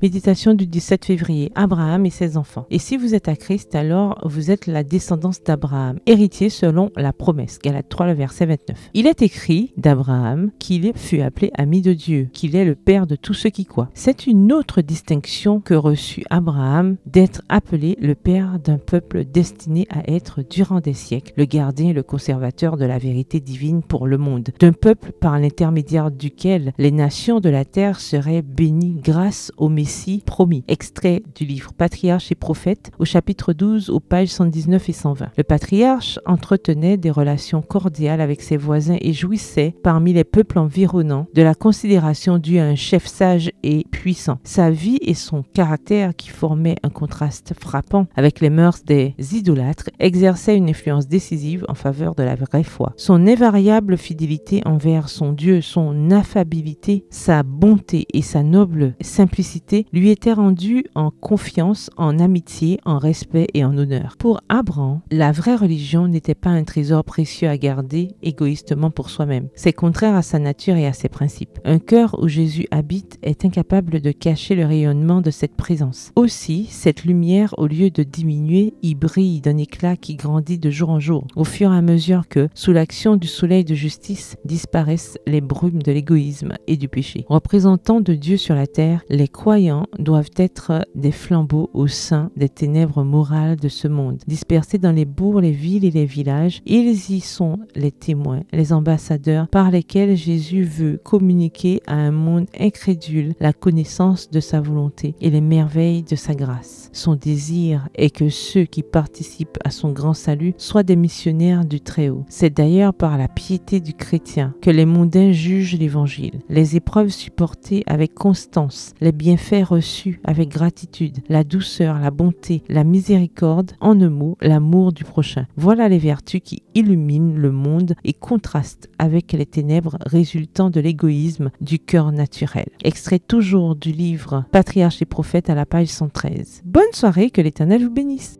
Méditation du 17 février. Abraham et ses enfants. Et si vous êtes à Christ, alors vous êtes la descendance d'Abraham, héritier selon la promesse. Galates 3, le verset 29. Il est écrit d'Abraham qu'il fut appelé ami de Dieu, qu'il est le père de tous ceux qui croient. C'est une autre distinction que reçut Abraham d'être appelé le père d'un peuple destiné à être durant des siècles le gardien et le conservateur de la vérité divine pour le monde, d'un peuple par l'intermédiaire duquel les nations de la terre seraient bénies grâce au Messie promis. Extrait du livre Patriarches et prophètes au chapitre 12 aux pages 119 et 120. Le patriarche entretenait des relations cordiales avec ses voisins et jouissait parmi les peuples environnants de la considération due à un chef sage et puissant. Sa vie et son caractère, qui formaient un contraste frappant avec les mœurs des idolâtres, exerçaient une influence décisive en faveur de la vraie foi. Son invariable fidélité envers son Dieu, son affabilité, sa bonté et sa noble simplicité lui étaient rendues en confiance, en amitié, en respect et en honneur. Pour Abraham, la vraie religion n'était pas un trésor précieux à garder égoïstement pour soi-même. C'est contraire à sa nature et à ses principes. Un cœur où Jésus habite est incapable de cacher le rayonnement de cette présence. Aussi, cette lumière, au lieu de diminuer, y brille d'un éclat qui grandit de jour en jour, au fur et à mesure que, sous l'action du soleil de justice, disparaissent les brumes de l'égoïsme et du péché. Représentants de Dieu sur la terre, les croyants doivent être des flambeaux au sein des ténèbres morales de ce monde. Dispersés dans les bourgs, les villes et les villages, ils y sont les témoins, les ambassadeurs par lesquels Jésus veut communiquer à un monde incrédule la connaissance de sa volonté et les merveilles de sa grâce. Son désir est que ceux qui participent à son grand salut soient des missionnaires du Très-Haut. C'est d'ailleurs par la piété du chrétien que les mondains jugent l'Évangile. Les épreuves supportées avec constance, les bienfaits reçus avec gratitude, la douceur, la bonté, la miséricorde, en un mot, l'amour du prochain. Voilà les vertus qui illuminent le monde et contrastent avec les ténèbres résultant de l'égoïsme du cœur naturel. Extrait toujours du livre Patriarches et prophètes à la page 113. Bonne soirée, que l'Éternel vous bénisse.